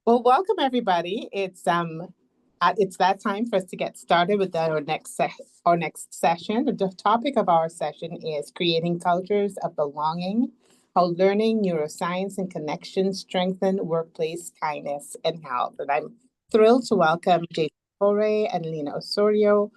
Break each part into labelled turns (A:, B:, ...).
A: Well, welcome everybody. It's that time for us to get started with our next session. The topic of our session is creating cultures of belonging, how learning, neuroscience, and connection strengthen workplace kindness and health. And I'm thrilled to welcome Jason Torre and Lena Osorio,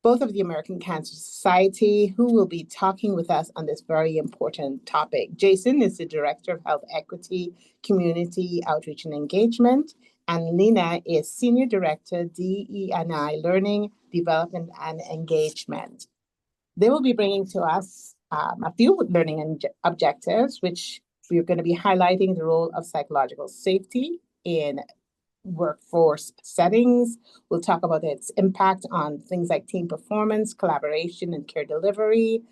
A: both of the American Cancer Society, who will be talking with us on this very important topic. Jason is the Director of Health Equity, Community Outreach and Engagement, and Lena is Senior Director, DE&I Learning, Development and Engagement. They will be bringing to us a few learning objectives, which we're going to be highlighting the role of psychological safety in workforce settings. We'll talk about its impact on things like team performance, collaboration, and care delivery.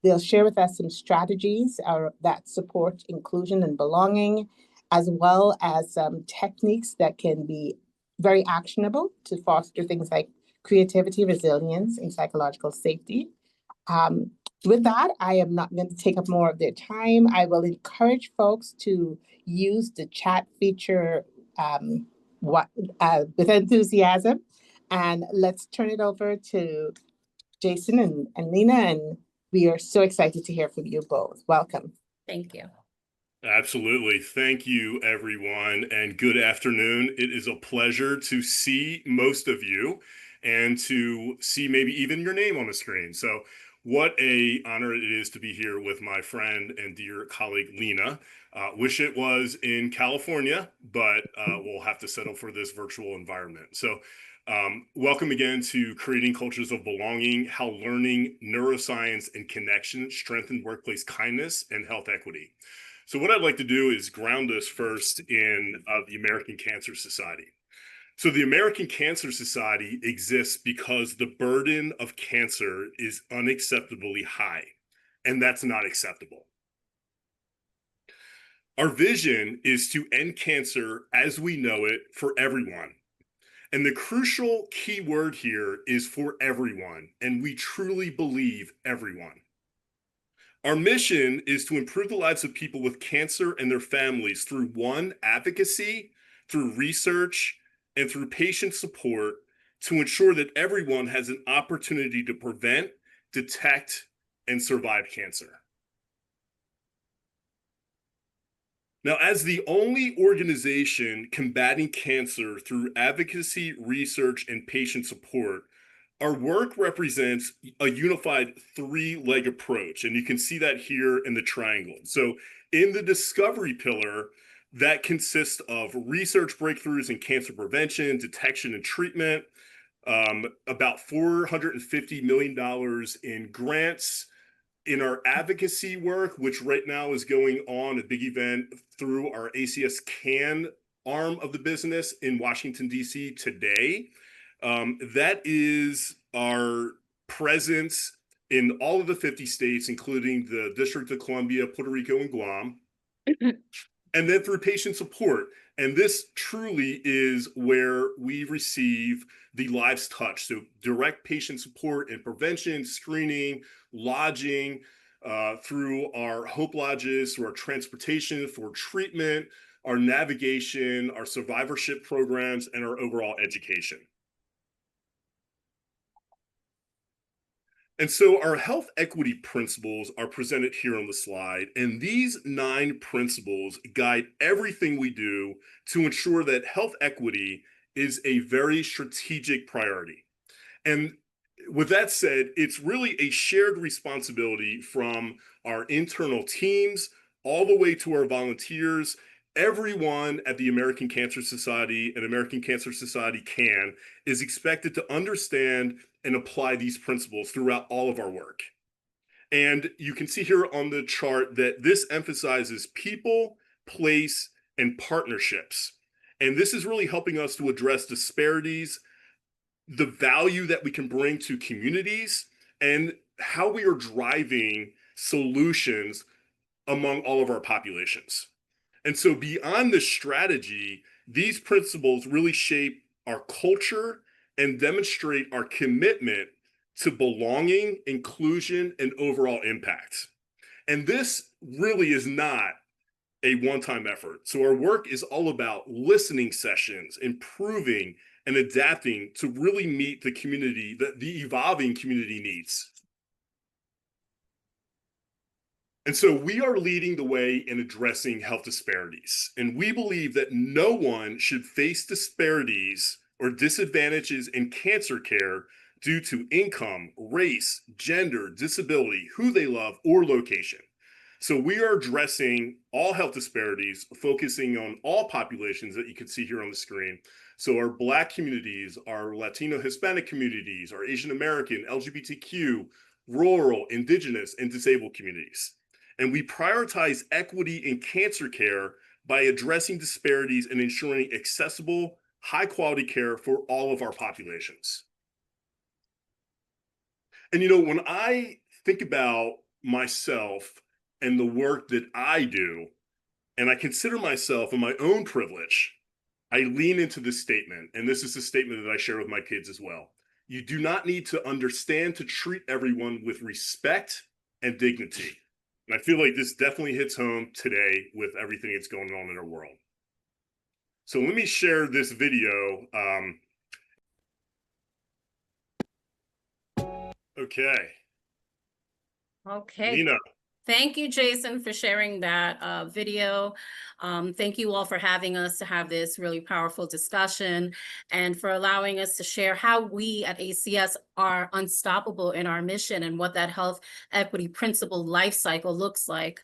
A: They'll share with us some strategies that support inclusion and belonging, as well as some techniques that can be very actionable to foster things like creativity, resilience, and psychological safety. Um, with that, I am not going to take up more of their time. I will encourage folks to use the chat feature um, what with enthusiasm. And let's turn it over to Jason and Lena. And we are so excited to hear from you both. Welcome.
B: Thank you.
C: Absolutely. Thank you, everyone, and good afternoon. It is a pleasure to see most of you and to see maybe even your name on the screen. So what a honor it is to be here with my friend and dear colleague, Lena. Wish it was in California, but we'll have to settle for this virtual environment. So welcome again to Creating Cultures of Belonging, How Learning, Neuroscience, and Connection Strengthen Workplace Kindness and Health Equity. So what I'd like to do is ground us first in the American Cancer Society. So the American Cancer Society exists because the burden of cancer is unacceptably high, and that's not acceptable. Our vision is to end cancer as we know it for everyone. And the crucial key word here is for everyone, and we truly believe everyone. Our mission is to improve the lives of people with cancer and their families through one, advocacy, through research, and through patient support to ensure that everyone has an opportunity to prevent, detect, and survive cancer. Now, as the only organization combating cancer through advocacy, research, and patient support, our work represents a unified three-leg approach, and you can see that here in the triangle. So in the discovery pillar, that consists of research breakthroughs in cancer prevention, detection, and treatment, about $450 million in grants. In our advocacy work, which right now is going on a big event through our ACS CAN arm of the business in Washington, D.C. today, that is our presence in all of the 50 states, including the District of Columbia, Puerto Rico, and Guam, and then through patient support. And this truly is where we receive the lives touched. So direct patient support and prevention, screening, lodging, through our Hope Lodges, through our transportation for treatment, our navigation, our survivorship programs, and our overall education. And so our health equity principles are presented here on the slide, and these 9 principles guide everything we do to ensure that health equity is a very strategic priority. And with that said, it's really a shared responsibility from our internal teams all the way to our volunteers. Everyone at the American Cancer Society and American Cancer Society CAN is expected to understand and apply these principles throughout all of our work. And you can see here on the chart that this emphasizes people, place, and partnerships. And this is really helping us to address disparities, the value that we can bring to communities, and how we are driving solutions among all of our populations. And so beyond the strategy, these principles really shape our culture and demonstrate our commitment to belonging, inclusion, and overall impact. And this really is not a one-time effort. So our work is all about listening sessions, improving and adapting to really meet the community, the evolving community needs. And so we are leading the way in addressing health disparities. And we believe that no one should face disparities or disadvantages in cancer care due to income, race, gender, disability, who they love, or location. So we are addressing all health disparities, focusing on all populations that you can see here on the screen. So our Black communities, our Latino Hispanic communities, our Asian American, LGBTQ, rural, Indigenous, and disabled communities. And we prioritize equity in cancer care by addressing disparities and ensuring accessible, high quality care for all of our populations. And when I think about myself and the work that I do, and I consider myself in my own privilege, I lean into this statement. And this is a statement that I share with my kids as well. You do not need to understand to treat everyone with respect and dignity. And I feel like this definitely hits home today with everything that's going on in our world. So let me share this video. Okay.
B: Okay.
C: Nina.
B: Thank you, Jason, for sharing that video. Thank you all for having us to have this really powerful discussion and for allowing us to share how we at ACS are unstoppable in our mission and what that health equity principle life cycle looks like.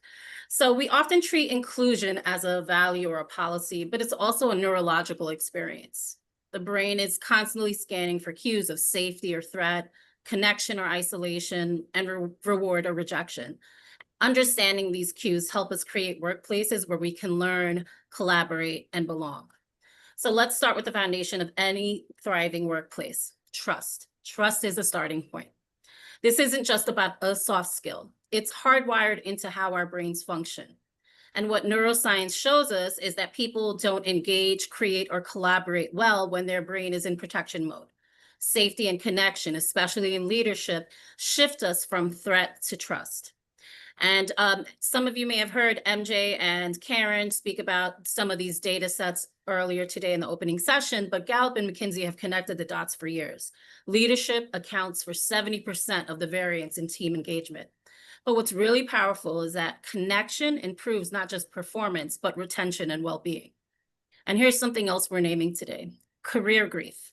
B: So we often treat inclusion as a value or a policy, but it's also a neurological experience. The brain is constantly scanning for cues of safety or threat, connection or isolation, and reward or rejection. Understanding these cues help us create workplaces where we can learn, collaborate, and belong. So let's start with the foundation of any thriving workplace, trust. Trust is a starting point. This isn't just about a soft skill. It's hardwired into how our brains function. And what neuroscience shows us is that people don't engage, create, or collaborate well when their brain is in protection mode. Safety and connection, especially in leadership, shift us from threat to trust. And some of you may have heard MJ and Karen speak about some of these data sets earlier today in the opening session, but Gallup and McKinsey have connected the dots for years. Leadership accounts for 70% of the variance in team engagement. But what's really powerful is that connection improves not just performance, but retention and well-being. And here's something else we're naming today: career grief.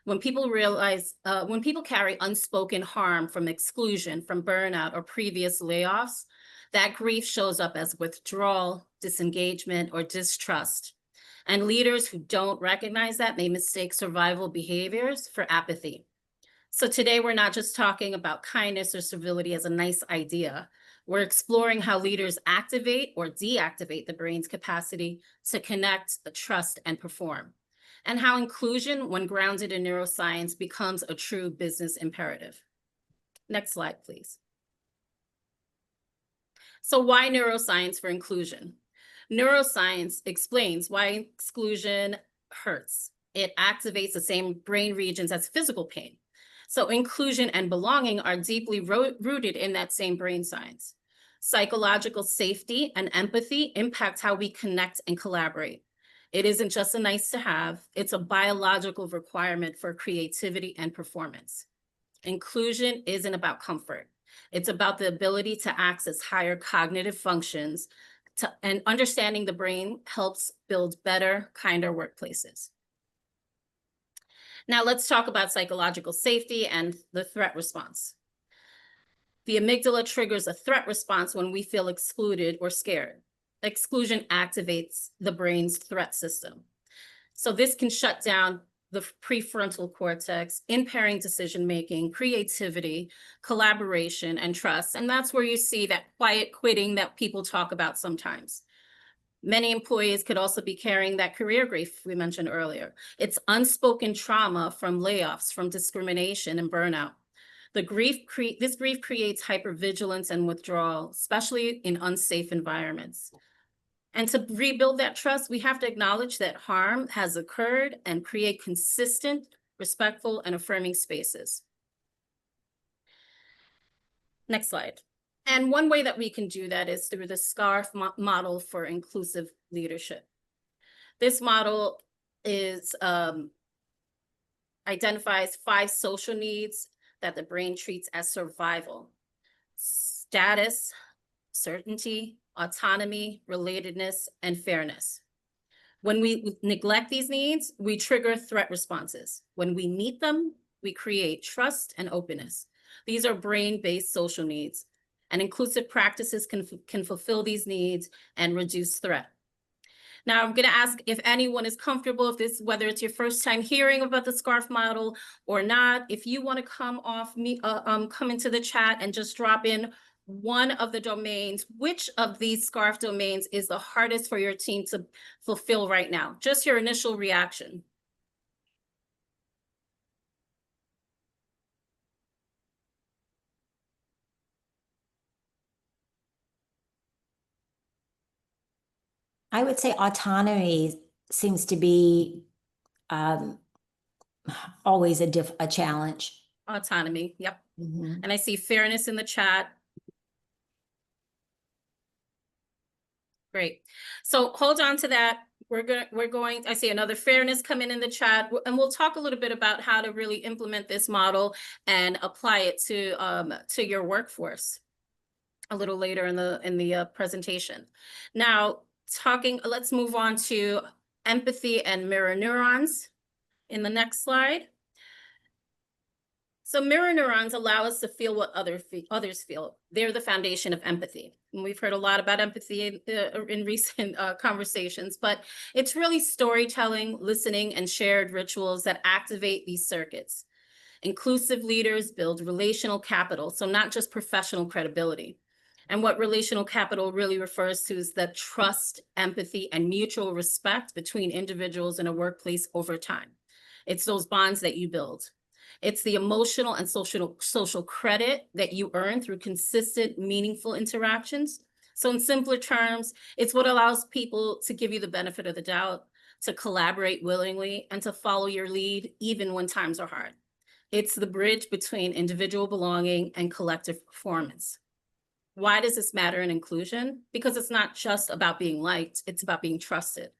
B: When people carry unspoken harm from exclusion, from burnout, or previous layoffs, that grief shows up as withdrawal, disengagement, or distrust. And leaders who don't recognize that may mistake survival behaviors for apathy. So today, we're not just talking about kindness or civility as a nice idea. We're exploring how leaders activate or deactivate the brain's capacity to connect, trust, and perform, and how inclusion, when grounded in neuroscience, becomes a true business imperative. Next slide, please. So why neuroscience for inclusion? Neuroscience explains why exclusion hurts. It activates the same brain regions as physical pain. So inclusion and belonging are deeply rooted in that same brain science. Psychological safety and empathy impact how we connect and collaborate. It isn't just a nice to have, it's a biological requirement for creativity and performance. Inclusion isn't about comfort. It's about the ability to access higher cognitive functions, and understanding the brain helps build better, kinder workplaces. Now let's talk about psychological safety and the threat response. The amygdala triggers a threat response when we feel excluded or scared. Exclusion activates the brain's threat system. So this can shut down the prefrontal cortex, impairing decision-making, creativity, collaboration, and trust. And that's where you see that quiet quitting that people talk about sometimes. Many employees could also be carrying that career grief we mentioned earlier. It's unspoken trauma from layoffs, from discrimination and burnout. This grief creates hypervigilance and withdrawal, especially in unsafe environments. And to rebuild that trust, we have to acknowledge that harm has occurred and create consistent, respectful, and affirming spaces. Next slide. And one way that we can do that is through the SCARF model for inclusive leadership. This model is identifies 5 social needs that the brain treats as survival: status, certainty, autonomy, relatedness, and fairness. When we neglect these needs, we trigger threat responses. When we meet them, we create trust and openness. These are brain-based social needs, and inclusive practices can fulfill these needs and reduce threat. Now, I'm going to ask if anyone is comfortable, whether it's your first time hearing about the SCARF model or not, if you want to come into the chat and just drop in one of the domains. Which of these SCARF domains is the hardest for your team to fulfill right now? Just your initial reaction.
D: I would say autonomy seems to be always a challenge.
B: Autonomy, yep.
D: Mhm.
B: And I see fairness in the chat. Great. So hold on to that. I see another fairness coming in the chat, and we'll talk a little bit about how to really implement this model and apply it to your workforce a little later in the presentation. Now, let's move on to empathy and mirror neurons in the next slide. So mirror neurons allow us to feel what others feel. They're the foundation of empathy. And we've heard a lot about empathy in recent conversations, but it's really storytelling, listening, and shared rituals that activate these circuits. Inclusive leaders build relational capital, so not just professional credibility. And what relational capital really refers to is the trust, empathy, and mutual respect between individuals in a workplace over time. It's those bonds that you build. It's the emotional and social credit that you earn through consistent, meaningful interactions. So in simpler terms, it's what allows people to give you the benefit of the doubt, to collaborate willingly, and to follow your lead even when times are hard. It's the bridge between individual belonging and collective performance. Why does this matter in inclusion? Because it's not just about being liked, it's about being trusted.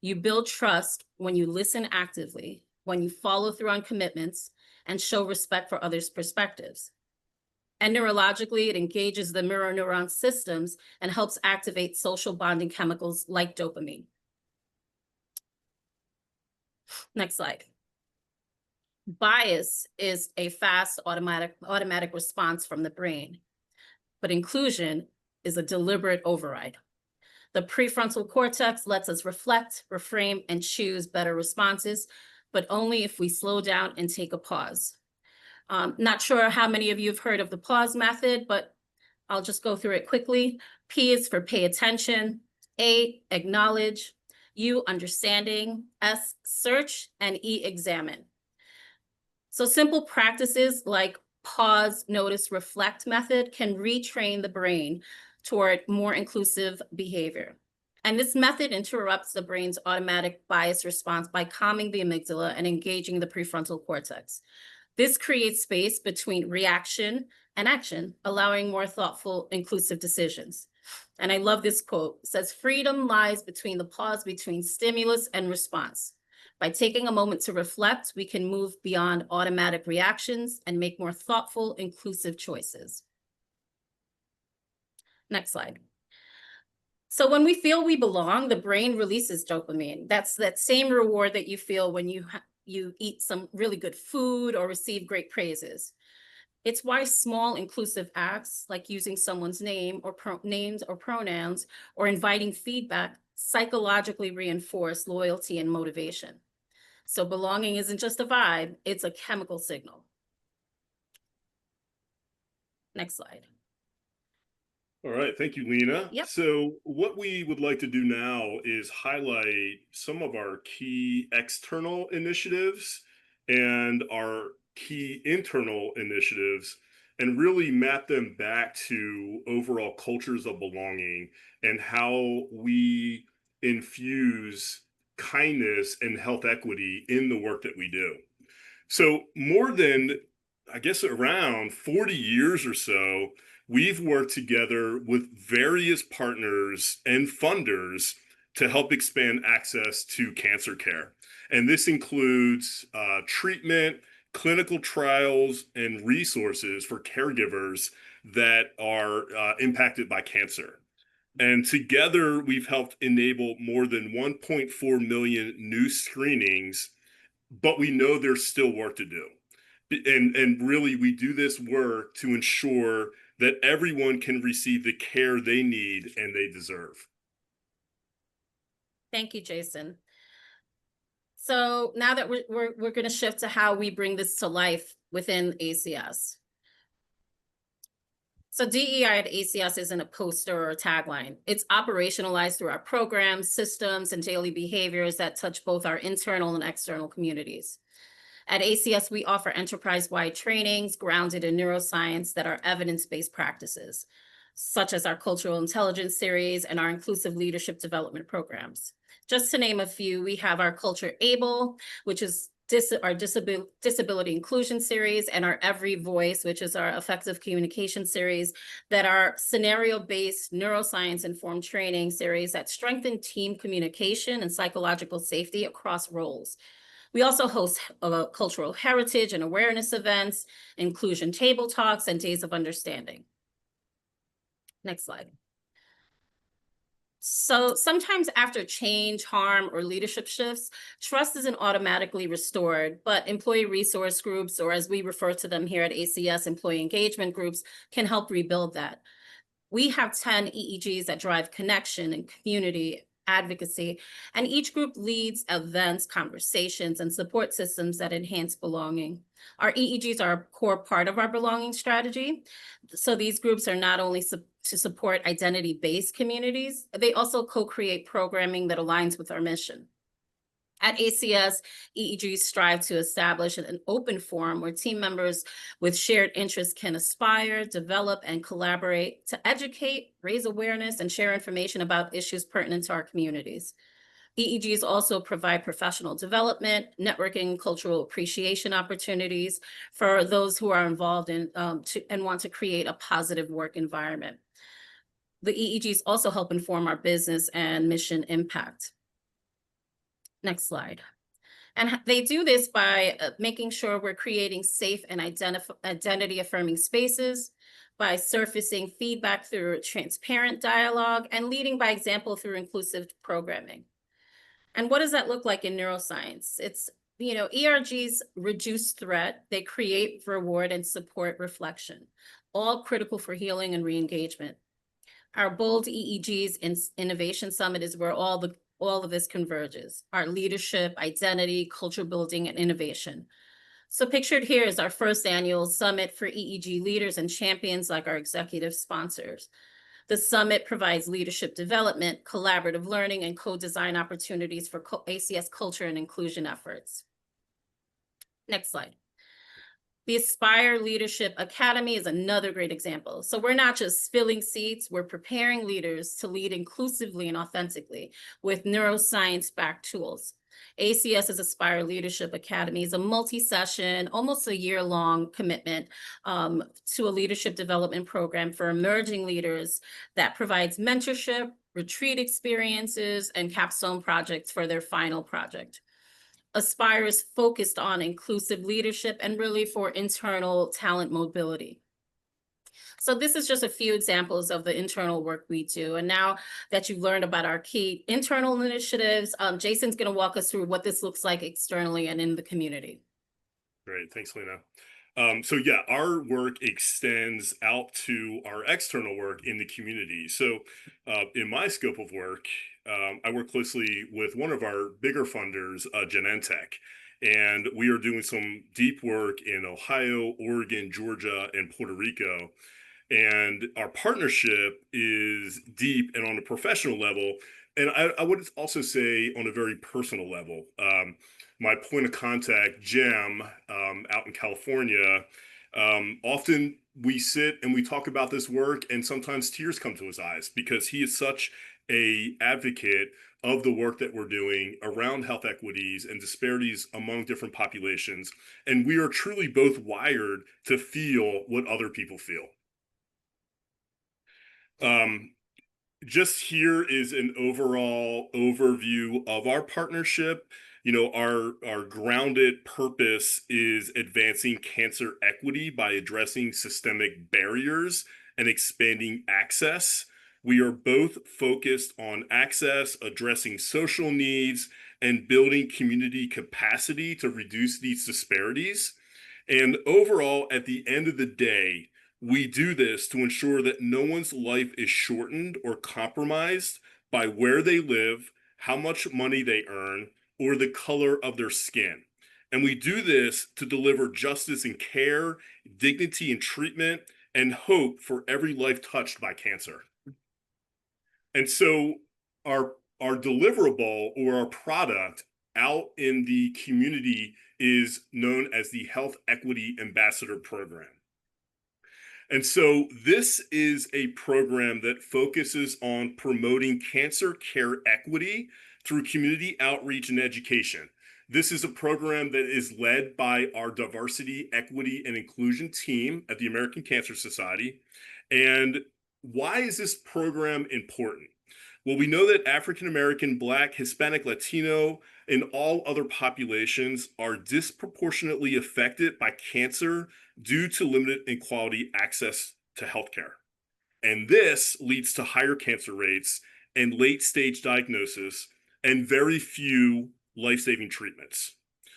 B: You build trust when you listen actively, when you follow through on commitments, and show respect for others' perspectives. And neurologically, it engages the mirror neuron systems and helps activate social bonding chemicals like dopamine. Next slide. Bias is a fast automatic response from the brain, but inclusion is a deliberate override. The prefrontal cortex lets us reflect, reframe, and choose better responses, but only if we slow down and take a pause. Not sure how many of you have heard of the pause method, but I'll just go through it quickly. P is for pay attention, A, acknowledge, U, understanding, S, search, and E, examine. So simple practices like pause, notice, reflect method can retrain the brain toward more inclusive behavior. And this method interrupts the brain's automatic bias response by calming the amygdala and engaging the prefrontal cortex. This creates space between reaction and action, allowing more thoughtful, inclusive decisions. And I love this quote. It says, freedom lies between the pause between stimulus and response. By taking a moment to reflect, we can move beyond automatic reactions and make more thoughtful, inclusive choices. Next slide. So when we feel we belong, the brain releases dopamine. That's that same reward that you feel when you eat some really good food or receive great praises. It's why small inclusive acts like using someone's name or names or pronouns or inviting feedback psychologically reinforce loyalty and motivation. So belonging isn't just a vibe, it's a chemical signal. Next slide.
C: All right, thank you, Lena.
B: Yep.
C: So what we would like to do now is highlight some of our key external initiatives and our key internal initiatives and really map them back to overall cultures of belonging and how we infuse kindness and health equity in the work that we do. So more than I guess around 40 years or so, we've worked together with various partners and funders to help expand access to cancer care. And this includes treatment, clinical trials, and resources for caregivers that are impacted by cancer. And together, we've helped enable more than 1.4 million new screenings, but we know there's still work to do. And really, we do this work to ensure that everyone can receive the care they need and they deserve.
B: Thank you, Jason. So now that we're going to shift to how we bring this to life within ACS. So DEI at ACS isn't a poster or a tagline. It's operationalized through our programs, systems, and daily behaviors that touch both our internal and external communities. At ACS, we offer enterprise-wide trainings grounded in neuroscience that are evidence-based practices, such as our Cultural Intelligence series and our Inclusive Leadership Development programs. Just to name a few, we have our Culture Able, which is our disability inclusion series, and our Every Voice, which is our effective communication series, that are scenario-based neuroscience-informed training series that strengthen team communication and psychological safety across roles. We also host cultural heritage and awareness events, inclusion table talks, and days of understanding. Next slide. So sometimes after change, harm, or leadership shifts, trust isn't automatically restored, but employee resource groups, or as we refer to them here at ACS, employee engagement groups, can help rebuild that. We have 10 EEGs that drive connection and community advocacy, and each group leads events, conversations, and support systems that enhance belonging. Our EEGs are a core part of our belonging strategy. So these groups are not only to support identity-based communities, they also co-create programming that aligns with our mission. At ACS, EEGs strive to establish an open forum where team members with shared interests can aspire, develop, and collaborate to educate, raise awareness, and share information about issues pertinent to our communities. EEGs also provide professional development, networking, cultural appreciation opportunities for those who are involved in and want to create a positive work environment. The EEGs also help inform our business and mission impact. Next slide. And they do this by making sure we're creating safe and identity-affirming spaces, by surfacing feedback through transparent dialogue, and leading by example through inclusive programming. And what does that look like in neuroscience? It's, ERGs reduce threat, they create reward and support reflection, all critical for healing and re-engagement. Our BOLD EEGs Innovation Summit is where all of this converges: our leadership, identity, culture building, and innovation. So pictured here is our first annual summit for EEG leaders and champions like our executive sponsors. The summit provides leadership development, collaborative learning, and co-design opportunities for ACS culture and inclusion efforts. Next slide. The Aspire Leadership Academy is another great example. So we're not just filling seats, we're preparing leaders to lead inclusively and authentically with neuroscience-backed tools. ACS's Aspire Leadership Academy is a multi-session, almost a year-long commitment to a leadership development program for emerging leaders that provides mentorship, retreat experiences, and capstone projects for their final project. Aspire is focused on inclusive leadership and really for internal talent mobility. So this is just a few examples of the internal work we do. And now that you've learned about our key internal initiatives, Jason's going to walk us through what this looks like externally and in the community.
C: Great, thanks, Lena. So yeah, our work extends out to our external work in the community. So in my scope of work, I work closely with one of our bigger funders, Genentech, and we are doing some deep work in Ohio, Oregon, Georgia, and Puerto Rico. And our partnership is deep and on a professional level. And I would also say on a very personal level. My point of contact, Jim, out in California, often we sit and we talk about this work and sometimes tears come to his eyes because he is such a advocate of the work that we're doing around health equities and disparities among different populations. And we are truly both wired to feel what other people feel. Just here is an overall overview of our partnership. You know, our grounded purpose is advancing cancer equity by addressing systemic barriers and expanding access. We are both focused on access, addressing social needs, and building community capacity to reduce these disparities. And overall, at the end of the day, we do this to ensure that no one's life is shortened or compromised by where they live, how much money they earn, or the color of their skin. And we do this to deliver justice and care, dignity and treatment, and hope for every life touched by cancer. And so our deliverable or our product out in the community is known as the Health Equity Ambassador Program. And so this is a program that focuses on promoting cancer care equity through community outreach and education. This is a program that is led by our diversity, equity, and inclusion team at the American Cancer Society. And why is this program important? Well, we know that African American, Black, Hispanic, Latino, and all other populations are disproportionately affected by cancer due to limited and quality access to healthcare. And this leads to higher cancer rates and late stage diagnosis and very few life-saving treatments.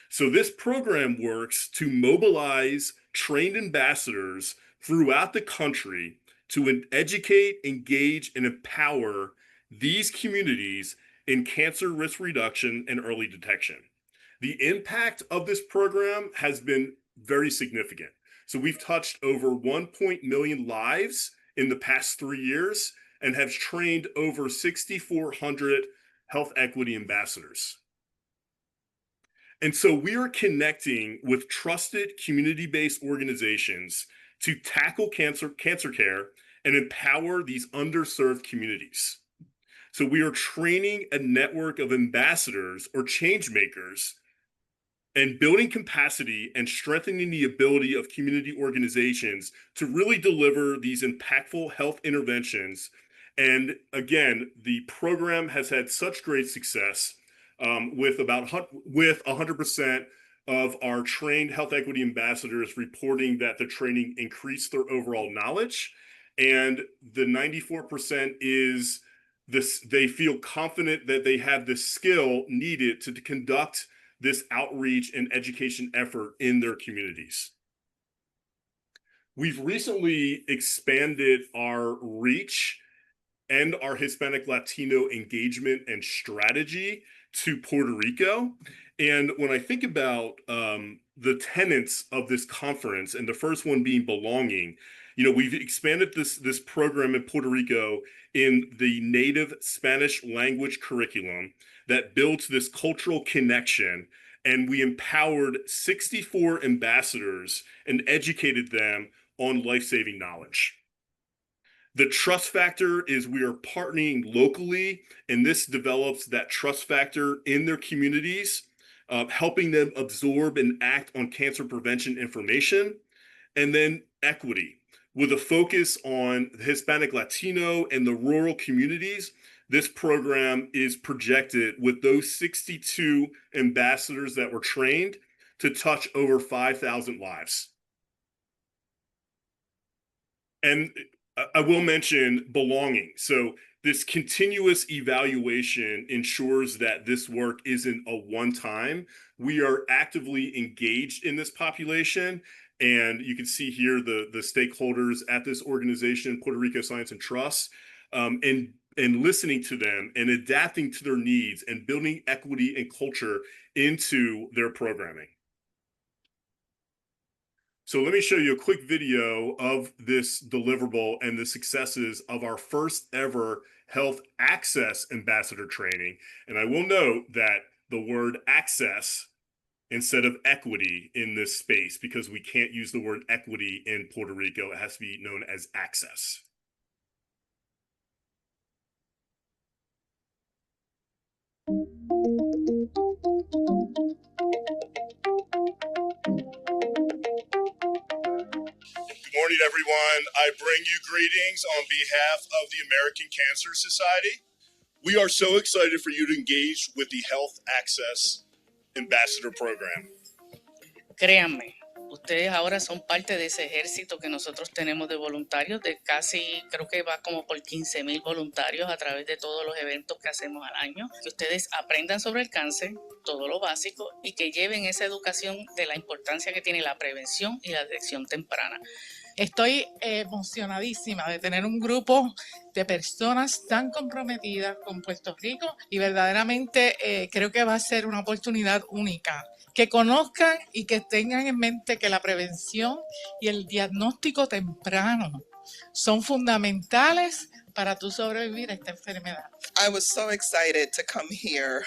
C: So this program works to mobilize trained ambassadors throughout the country to educate, engage, and empower these communities in cancer risk reduction and early detection. The impact of this program has been very significant. So we've touched over 1 million lives in the past 3 years and have trained over 6,400 health equity ambassadors. And so we are connecting with trusted community-based organizations to tackle cancer care and empower these underserved communities. So we are training a network of ambassadors or change makers and building capacity and strengthening the ability of community organizations to really deliver these impactful health interventions. And again, the program has had such great success with 100% of our trained health equity ambassadors reporting that the training increased their overall knowledge. And the 94% is this, they feel confident that they have the skill needed to conduct this outreach and education effort in their communities. We've recently expanded our reach and our Hispanic Latino engagement and strategy to Puerto Rico. And when I think about the tenets of this conference, and the first one being belonging, you know, we've expanded this program in Puerto Rico in the native Spanish language curriculum that builds this cultural connection. And we empowered 64 ambassadors and educated them on life-saving knowledge. The trust factor is we are partnering locally, and this develops that trust factor in their communities, helping them absorb and act on cancer prevention information. And then equity, with a focus on the Hispanic, Latino, and the rural communities. This program is projected with those 62 ambassadors that were trained to touch over 5,000 lives. And I will mention belonging. So this continuous evaluation ensures that this work isn't a one-time. We are actively engaged in this population. And you can see here the stakeholders at this organization, Puerto Rico Science and Trust, and listening to them and adapting to their needs and building equity and culture into their programming. So let me show you a quick video of this deliverable and the successes of our first ever health access ambassador training. And I will note that the word access instead of equity in this space, because we can't use the word equity in Puerto Rico. It has to be known as access. Good morning, everyone. I bring you greetings on behalf of the American Cancer Society. We are so excited for you to engage with the Health Access Ambassador Program.
E: Créanme, ustedes ahora son parte de ese ejército que nosotros tenemos de voluntarios, de casi, creo que va como por 15,000 voluntarios a través de todos los eventos que hacemos al año. Que ustedes aprendan sobre el cáncer, todo lo básico, y que lleven esa educación de la importancia que tiene la prevención y la detección temprana.
F: Estoy emocionadísima de tener un grupo de personas tan comprometidas con Puerto Rico y verdaderamente creo que va a ser una oportunidad única. Que conozcan y que tengan en mente que la prevención y el diagnóstico temprano son fundamentales para tú sobrevivir a esta enfermedad.
G: I was so excited to come here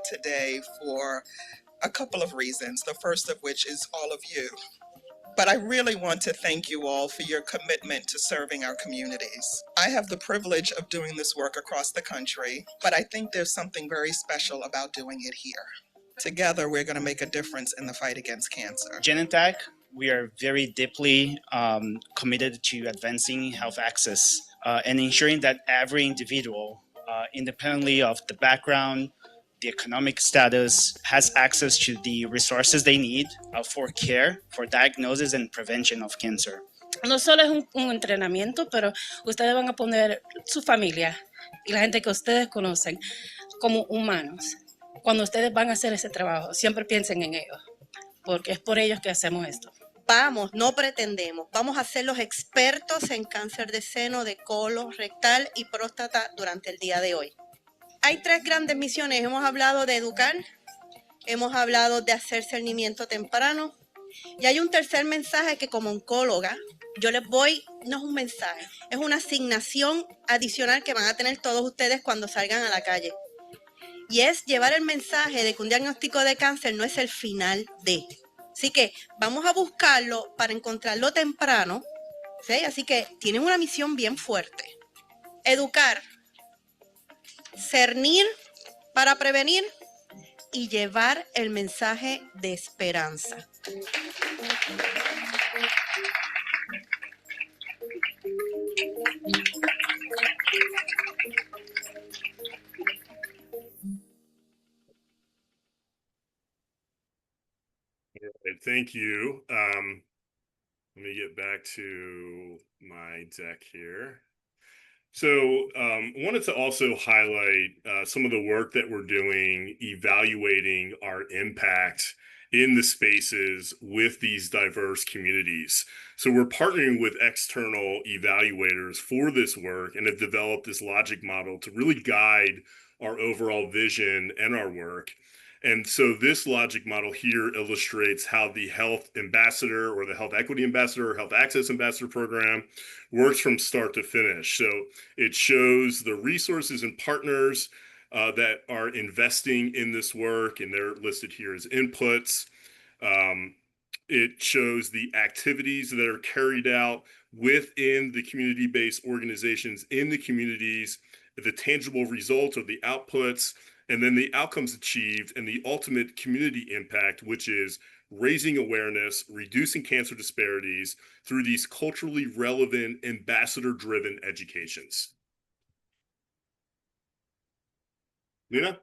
G: today for a couple of reasons, the first of which is all of you. But I really want to thank you all for your commitment to serving our communities. I have the privilege of doing this work across the country, but I think there's something very special about doing it here. Together, we're going to make a difference in the fight against cancer.
H: Genentech, we are very deeply committed to advancing health access and ensuring that every individual, independently of the background, the economic status, has access to the resources they need for care, for diagnosis and prevention of cancer.
I: No solo es un entrenamiento, pero ustedes van a poner su familia y la gente que ustedes conocen como humanos. Cuando ustedes van a hacer ese trabajo, siempre piensen en ellos, porque es por ellos que hacemos esto.
J: Vamos, no pretendemos, vamos a ser los expertos en cáncer de seno, de colon, rectal y próstata durante el día de hoy. Hay 3 grandes misiones. Hemos hablado de educar, hemos hablado de hacer cernimiento temprano y hay un tercer mensaje que como oncóloga yo les voy, no es un mensaje, es una asignación adicional que van a tener todos ustedes cuando salgan a la calle. Y es llevar el mensaje de que un diagnóstico de cáncer no es el final de. Así que vamos a buscarlo para encontrarlo temprano, ¿sí? Así que tienen una misión bien fuerte. Educar, cernir para prevenir y llevar el mensaje de esperanza.
C: Thank you. Let me get back to my deck here. So wanted to also highlight some of the work that we're doing, evaluating our impact in the spaces with these diverse communities. So we're partnering with external evaluators for this work and have developed this logic model to really guide our overall vision and our work. And so this logic model here illustrates how the Health Ambassador or the Health Equity Ambassador or Health Access Ambassador program works from start to finish. So it shows the resources and partners that are investing in this work, and they're listed here as inputs. It shows the activities that are carried out within the community-based organizations in the communities, the tangible results or the outputs, and then the outcomes achieved and the ultimate community impact, which is raising awareness, reducing cancer disparities through these culturally relevant, ambassador-driven educations. Lena?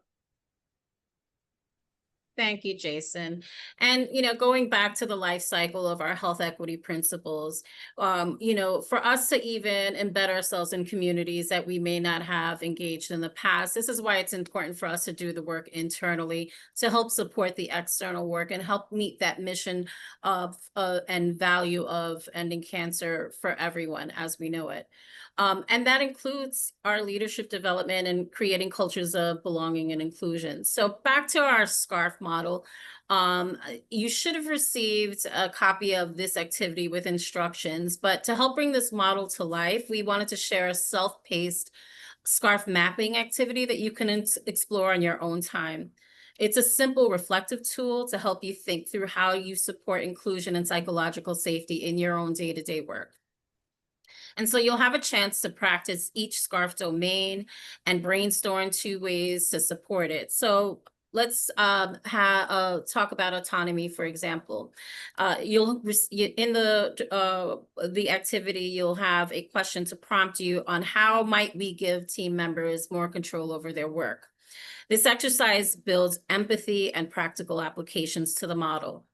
B: Thank you, Jason. And, going back to the life cycle of our health equity principles, for us to even embed ourselves in communities that we may not have engaged in the past, this is why it's important for us to do the work internally to help support the external work and help meet that mission of and value of ending cancer for everyone as we know it. And that includes our leadership development and creating cultures of belonging and inclusion. So back to our SCARF model, you should have received a copy of this activity with instructions, but to help bring this model to life, we wanted to share a self-paced SCARF mapping activity that you can explore on your own time. It's a simple reflective tool to help you think through how you support inclusion and psychological safety in your own day-to-day work. And so you'll have a chance to practice each SCARF domain and brainstorm 2 ways to support it. So let's talk about autonomy, for example. In the activity, you'll have a question to prompt you on how might we give team members more control over their work. This exercise builds empathy and practical applications to the model.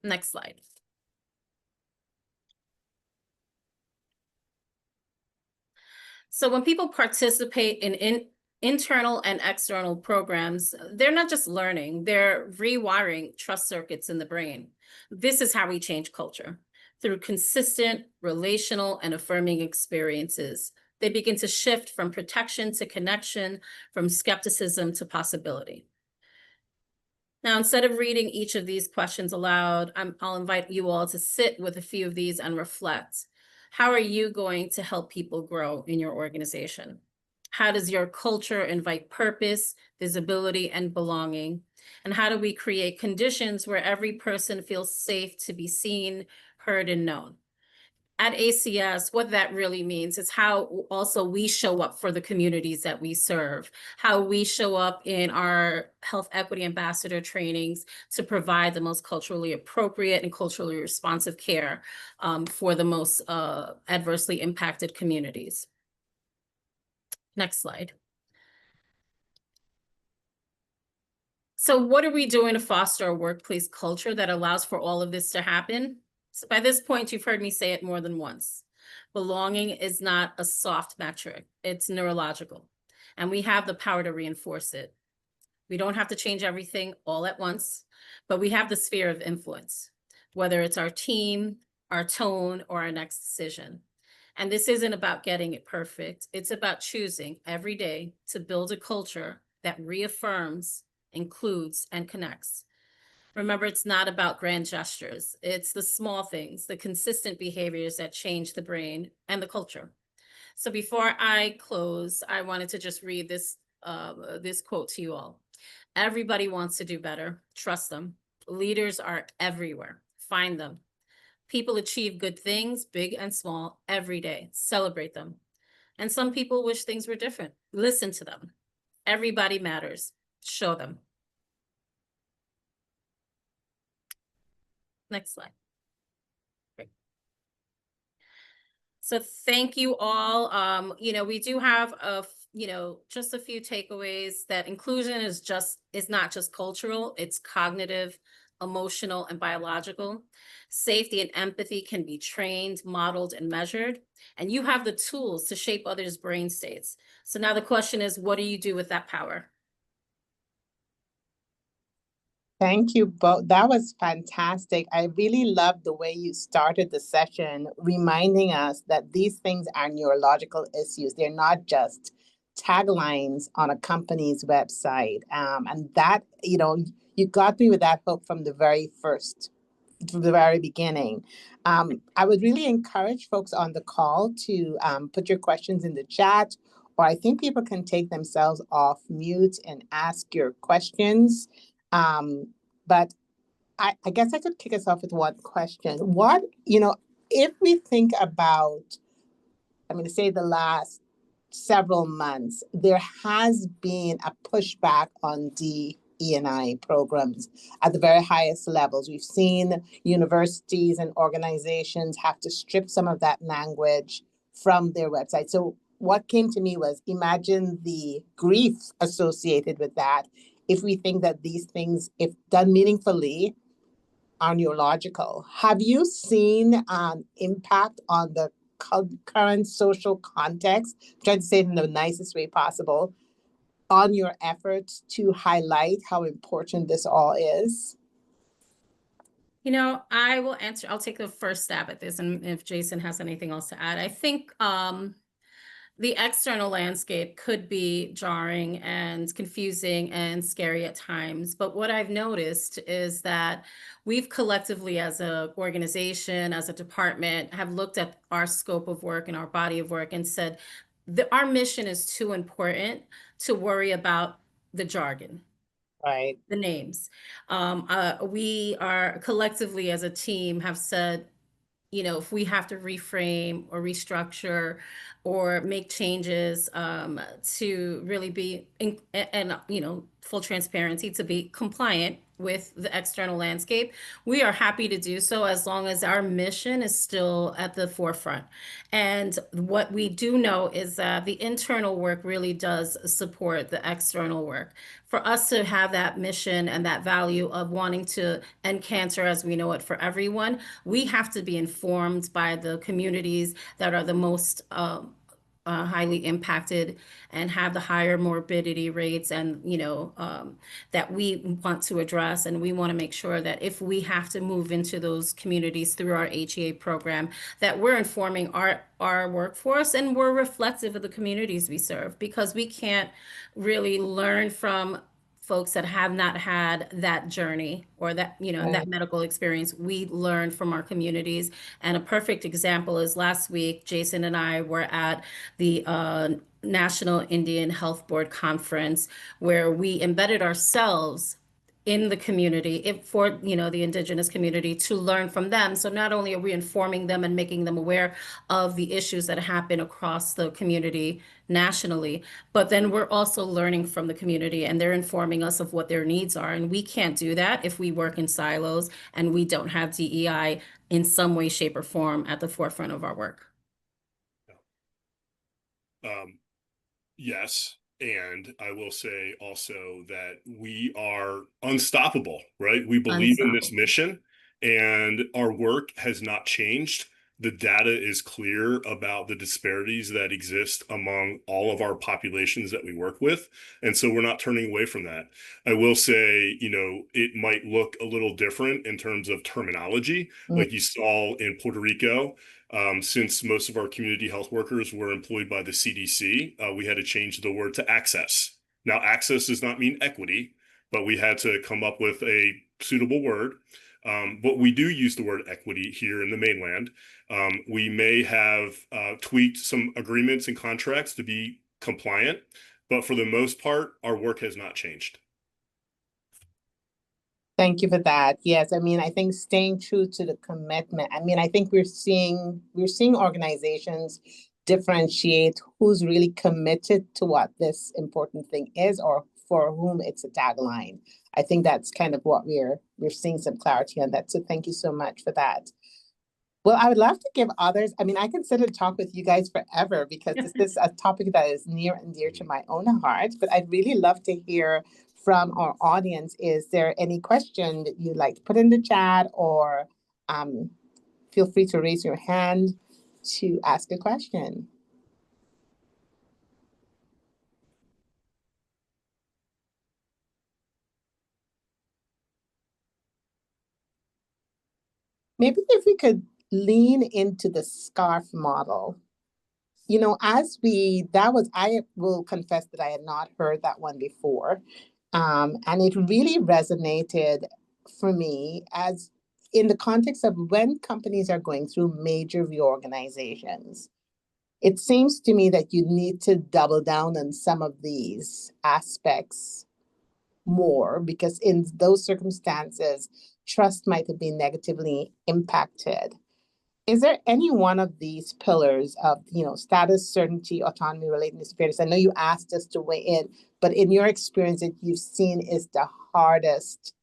B: Next slide. So when people participate in internal and external programs, they're not just learning, they're rewiring trust circuits in the brain. This is how we change culture. Through consistent, relational, and affirming experiences, they begin to shift from protection to connection, from skepticism to possibility. Now, instead of reading each of these questions aloud, I'll invite you all to sit with a few of these and reflect. How are you going to help people grow in your organization? How does your culture invite purpose, visibility, and belonging? And how do we create conditions where every person feels safe to be seen, heard, and known? At ACS, what that really means is how also we show up for the communities that we serve, how we show up in our health equity ambassador trainings to provide the most culturally appropriate and culturally responsive care for the most adversely impacted communities. Next slide. So what are we doing to foster a workplace culture that allows for all of this to happen? So by this point, you've heard me say it more than once. Belonging is not a soft metric, it's neurological, and we have the power to reinforce it. We don't have to change everything all at once, but we have the sphere of influence, whether it's our team, our tone, or our next decision. And this isn't about getting it perfect. It's about choosing every day to build a culture that reaffirms, includes, and connects. Remember, it's not about grand gestures. It's the small things, the consistent behaviors that change the brain and the culture. So before I close, I wanted to just read this quote to you all. Everybody wants to do better. Trust them. Leaders are everywhere. Find them. People achieve good things, big and small, every day. Celebrate them. And some people wish things were different. Listen to them. Everybody matters. Show them. Next slide. Great. So thank you all. We do have just a few takeaways that inclusion is not just cultural, it's cognitive, emotional, and biological. Safety and empathy can be trained, modeled, and measured, and you have the tools to shape others' brain states. So now the question is, what do you do with that power?
A: Thank you both. That was fantastic. I really loved the way you started the session, reminding us that these things are neurological issues. They're not just taglines on a company's website. And that, you got me with that hook from the very beginning. I would really encourage folks on the call to put your questions in the chat, or I think people can take themselves off mute and ask your questions. But I guess I could kick us off with one question. If we think about, I'm going to say the last several months, there has been a pushback on DE&I programs at the very highest levels. We've seen universities and organizations have to strip some of that language from their website. So what came to me was, imagine the grief associated with that if we think that these things, if done meaningfully, are neurological. Have you seen an impact on the current social context, I'm trying to say it in the nicest way possible, on your efforts to highlight how important this all is?
B: I will answer. I'll take the first stab at this, and if Jason has anything else to add. I think the external landscape could be jarring and confusing and scary at times. But what I've noticed is that we've collectively, as an organization, as a department, have looked at our scope of work and our body of work and said, our mission is too important to worry about the jargon.
A: Right.
B: The names. We are collectively as a team have said, you know, if we have to reframe or restructure or make changes to really be and you know, full transparency, to be compliant with the external landscape, we are happy to do so as long as our mission is still at the forefront. And what we do know is that the internal work really does support the external work. For us to have that mission and that value of wanting to end cancer as we know it for everyone, we have to be informed by the communities that are the most highly impacted and have the higher morbidity rates, and you know, that we want to address. And we want to make sure that if we have to move into those communities through our HEA program, that we're informing our workforce and we're reflective of the communities we serve, because we can't really learn from folks that have not had that journey or that, you know, that medical experience. We learn from our communities. And a perfect example is last week, Jason and I were at the National Indian Health Board Conference, where we embedded ourselves in the community for, you know, the indigenous community, to learn from them. So not only are we informing them and making them aware of the issues that happen across the community nationally, but then we're also learning from the community, and they're informing us of what their needs are. And we can't do that if we work in silos and we don't have DEI in some way, shape, or form at the forefront of our work.
C: Yes. And I will say also that we are unstoppable, right? We believe in this mission, and our work has not changed. The data is clear about the disparities that exist among all of our populations that we work with. And so we're not turning away from that. I will say, you know, it might look a little different in terms of terminology, like you saw in Puerto Rico. Since most of our community health workers were employed by the CDC, we had to change the word to access. Now, access does not mean equity, but we had to come up with a suitable word. But we do use the word equity here in the mainland. We may have tweaked some agreements and contracts to be compliant, but for the most part, our work has not changed.
A: Thank you for that. Yes, I mean, I think staying true to the commitment. I mean, I think we're seeing organizations differentiate who's really committed to what this important thing is, or for whom it's a tagline. I think that's kind of what we're seeing some clarity on that. So thank you so much for that. Well, I would love to give others, I mean, I can sit and talk with you guys forever, because this is a topic that is near and dear to my own heart, but I'd really love to hear from our audience. Is there any question that you'd like to put in the chat, or feel free to raise your hand to ask a question? Maybe if we could lean into the SCARF model. You know, I will confess that I had not heard that one before. And it really resonated for me as in the context of when companies are going through major reorganizations. It seems to me that you need to double down on some of these aspects more, because in those circumstances, trust might have been negatively impacted. Is there any one of these pillars of, you know, status, certainty, autonomy, relatedness, fairness? I know you asked us to weigh in, but in your experience that you've seen is the hardest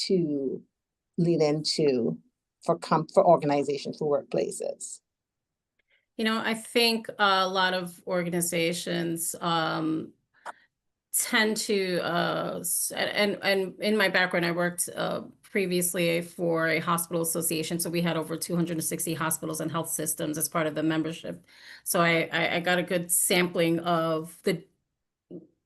A: to lean into for organizations, for workplaces?
B: You know, I think a lot of organizations tend to, and in my background, I worked previously for a hospital association. So we had over 260 hospitals and health systems as part of the membership. So I got a good sampling of the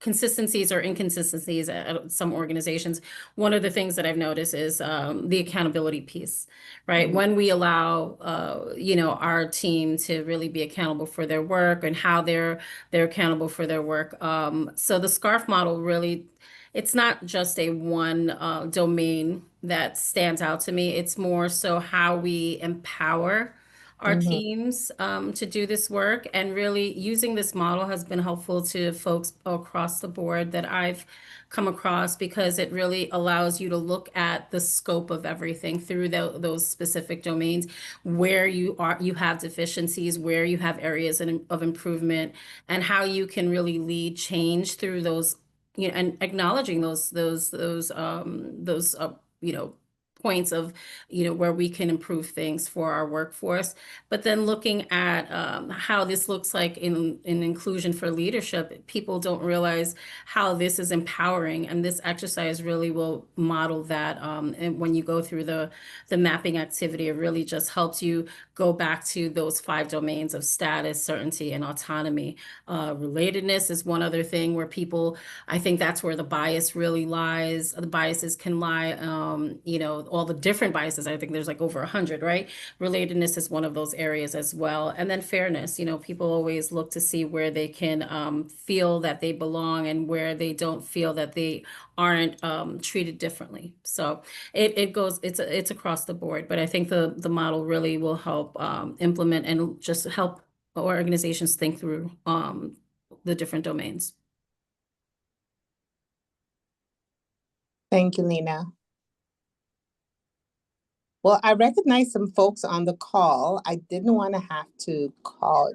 B: consistencies or inconsistencies at some organizations. One of the things that I've noticed is the accountability piece, right? When we allow, you know, our team to really be accountable for their work and how they're accountable for their work. So the SCARF model really, it's not just a one domain that stands out to me. It's more so how we empower our
A: Mhm.
B: teams to do this work. And really using this model has been helpful to folks across the board that I've come across, because it really allows you to look at the scope of everything through those specific domains, where you have deficiencies, where you have areas of improvement, and how you can really lead change through those, and acknowledging those points of, where we can improve things for our workforce. But then looking at how this looks like in inclusion for leadership, people don't realize how this is empowering, and this exercise really will model that. And when you go through the mapping activity, it really just helps you go back to those 5 domains of status, certainty, and autonomy. Relatedness is one other thing where people, I think that's where the bias really lies. The biases can lie, all the different biases. I think there's like over 100, right? Relatedness is one of those areas as well. And then fairness, people always look to see where they can feel that they belong and where they don't feel that they aren't treated differently. So it's across the board, but I think the model really will help implement and just help organizations think through the different domains.
A: Thank you, Lena. Well, I recognize some folks on the call. I didn't want to have to call.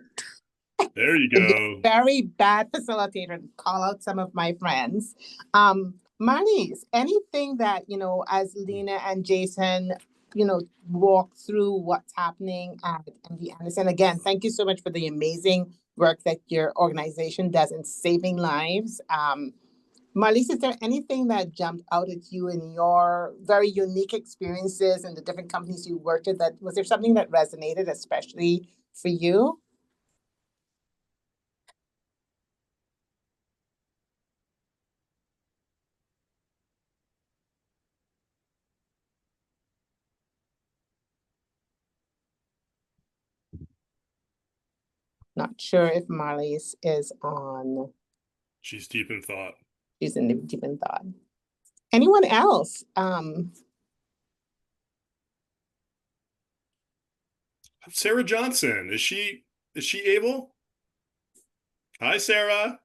C: There you
A: It'd be
C: go.
A: a very bad facilitator to call out some of my friends. Marlies, anything that, as Lena and Jason, walk through what's happening at MD Anderson. Again, thank you so much for the amazing work that your organization does in saving lives. Marlies, is there anything that jumped out at you in your very unique experiences in the different companies you worked at? Was there something that resonated especially for you? Not sure if Marlies is on.
C: She's deep in thought.
A: She's deep in thought. Anyone else?
C: Sarah Johnson, is she able? Hi, Sarah.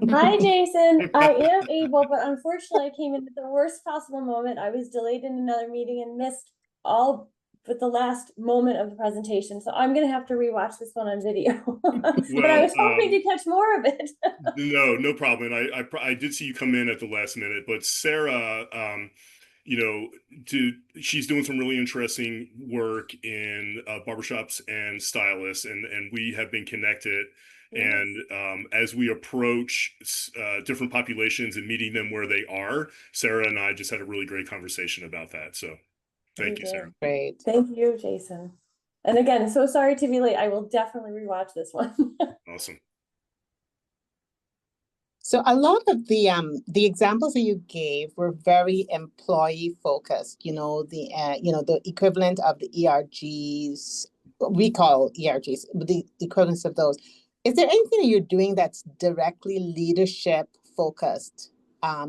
K: Hi, Jason. I am able, but unfortunately I came in at the worst possible moment. I was delayed in another meeting and missed all but the last moment of the presentation. So I'm going to have to rewatch this one on video. But I was hoping to catch more of it.
C: No problem. And I did see you come in at the last minute, but Sarah, she's doing some really interesting work in barbershops and stylists, and we have been connected. And as we approach different populations and meeting them where they are, Sarah and I just had a really great conversation about that. So thank you, Sarah.
A: Great.
K: Thank you, Jason. And again, so sorry to be late. I will definitely rewatch this one.
C: Awesome.
A: So a lot of the examples that you gave were very employee focused. The equivalent of the ERGs, we call ERGs, but the equivalents of those. Is there anything that you're doing that's directly leadership focused?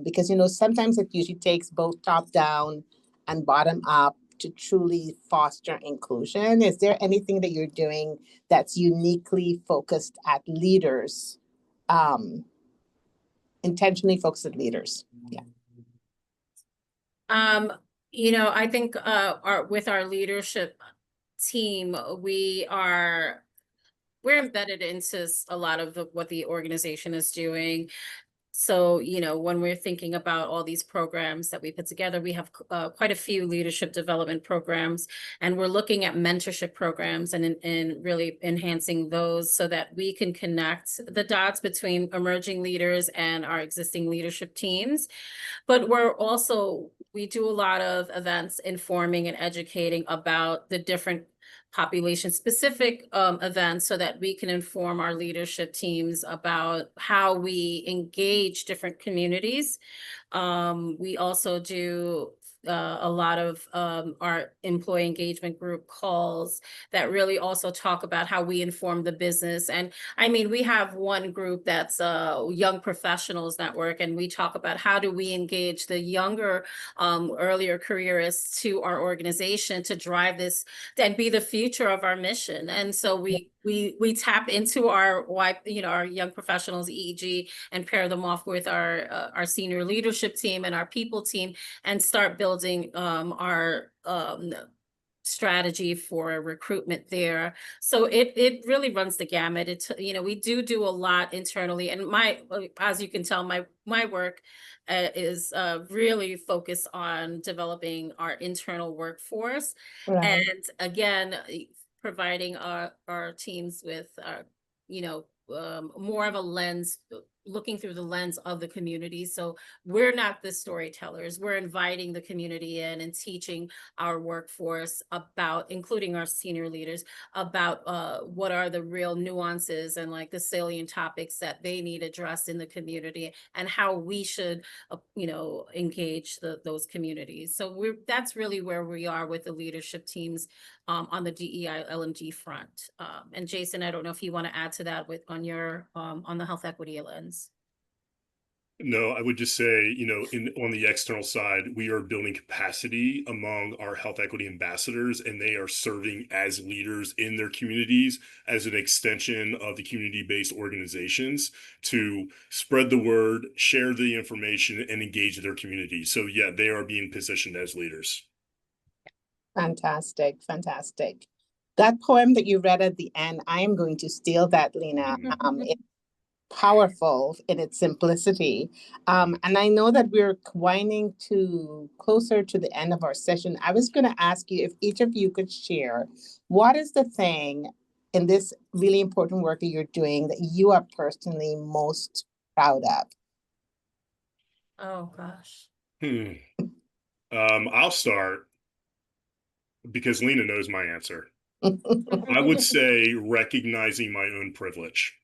A: Because sometimes it usually takes both top down and bottom up to truly foster inclusion. Is there anything that you're doing that's uniquely focused at leaders? Intentionally focused at leaders. Yeah.
B: I think with our leadership team, we're embedded into a lot of what the organization is doing. So, when we're thinking about all these programs that we put together, we have quite a few leadership development programs, and we're looking at mentorship programs and really enhancing those so that we can connect the dots between emerging leaders and our existing leadership teams. But we do a lot of events informing and educating about the different population-specific events so that we can inform our leadership teams about how we engage different communities. We also do a lot of our employee engagement group calls that really also talk about how we inform the business. And I mean, we have one group that's Young Professionals Network, and we talk about how do we engage the younger, earlier careerists to our organization to drive this and be the future of our mission. And so we tap into our our young professionals EEG and pair them off with our senior leadership team and our people team and start building our strategy for recruitment there. So it really runs the gamut. It's, we do a lot internally, and as you can tell, my work is really focused on developing our internal workforce.
A: Right.
B: And again, providing our teams with, more of a lens, looking through the lens of the community. So we're not the storytellers. We're inviting the community in and teaching our workforce about, including our senior leaders, about what are the real nuances and like the salient topics that they need addressed in the community and how we should, engage those communities. So that's really where we are with the leadership teams on the DEI LMG front. And Jason, I don't know if you want to add to that on the health equity lens.
C: No, I would just say, on the external side, we are building capacity among our health equity ambassadors, and they are serving as leaders in their communities as an extension of the community-based organizations to spread the word, share the information, and engage their community. So yeah, they are being positioned as leaders.
A: Fantastic, fantastic. That poem that you read at the end, I am going to steal that, Lena. It's powerful in its simplicity. And I know that we're winding closer to the end of our session. I was going to ask you if each of you could share, what is the thing in this really important work that you're doing that you are personally most proud of?
B: Oh, gosh.
C: I'll start because Lena knows my answer. I would say recognizing my own privilege.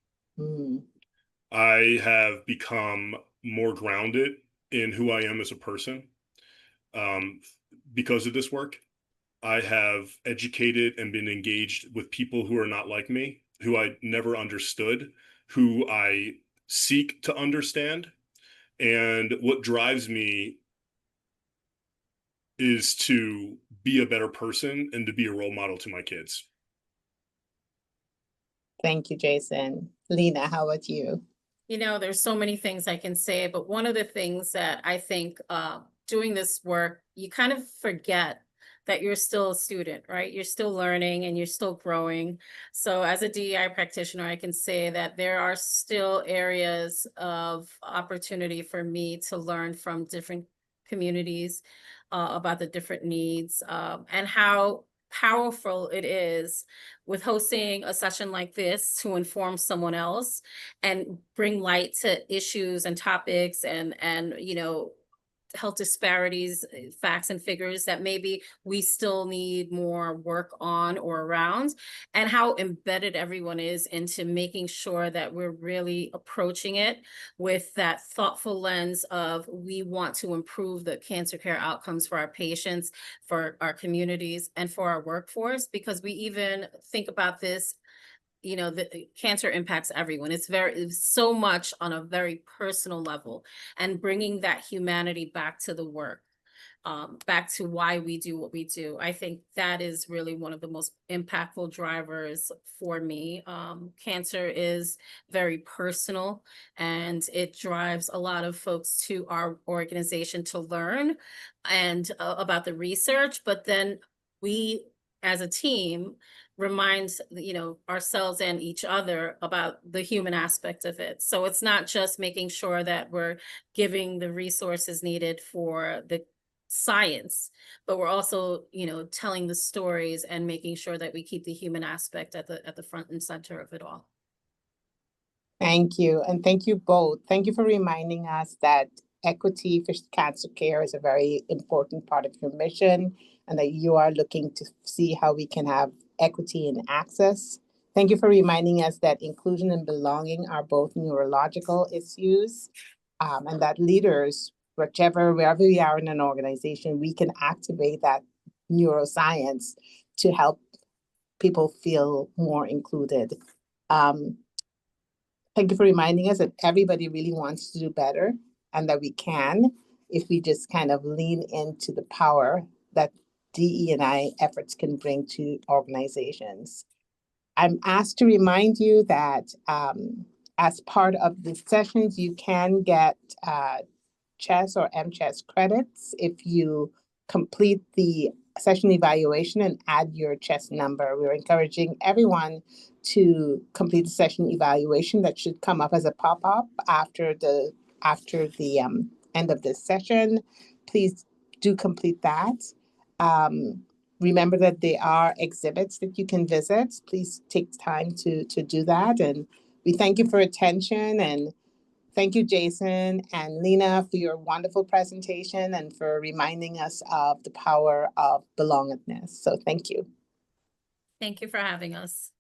C: I have become more grounded in who I am as a person because of this work. I have educated and been engaged with people who are not like me, who I never understood, who I seek to understand. And what drives me is to be a better person and to be a role model to my kids.
A: Thank you, Jason. Lena, how about you?
B: There's so many things I can say, but one of the things that I think doing this work, you kind of forget that you're still a student, right? You're still learning and you're still growing. So as a DEI practitioner, I can say that there are still areas of opportunity for me to learn from different communities about the different needs and how powerful it is with hosting a session like this to inform someone else and bring light to issues and topics and health disparities, facts and figures that maybe we still need more work on or around, and how embedded everyone is into making sure that we're really approaching it with that thoughtful lens of we want to improve the cancer care outcomes for our patients, for our communities, and for our workforce, because we even think about this, the cancer impacts everyone. It's so much on a very personal level, and bringing that humanity back to the work, back to why we do what we do. I think that is really one of the most impactful drivers for me. Cancer is very personal, and it drives a lot of folks to our organization to learn and about the research, but then we as a team reminds ourselves and each other about the human aspect of it. So it's not just making sure that we're giving the resources needed for the science, but we're also telling the stories and making sure that we keep the human aspect at the front and center of it all.
A: Thank you, and thank you both. Thank you for reminding us that equity for cancer care is a very important part of your mission, and that you are looking to see how we can have equity in access. Thank you for reminding us that inclusion and belonging are both neurological issues, and that leaders wherever we are in an organization, we can activate that neuroscience to help people feel more included. Thank you for reminding us that everybody really wants to do better and that we can if we just kind of lean into the power that DE&I efforts can bring to organizations. I'm asked to remind you that as part of the sessions, you can get CHES or MCHES credits if you complete the session evaluation and add your CHES number. We're encouraging everyone to complete the session evaluation. That should come up as a pop-up after the end of this session. Please do complete that. Remember that there are exhibits that you can visit. Please take time to do that. And we thank you for attention, and thank you, Jason and Lena, for your wonderful presentation and for reminding us of the power of belongingness. So thank you.
B: Thank you for having us.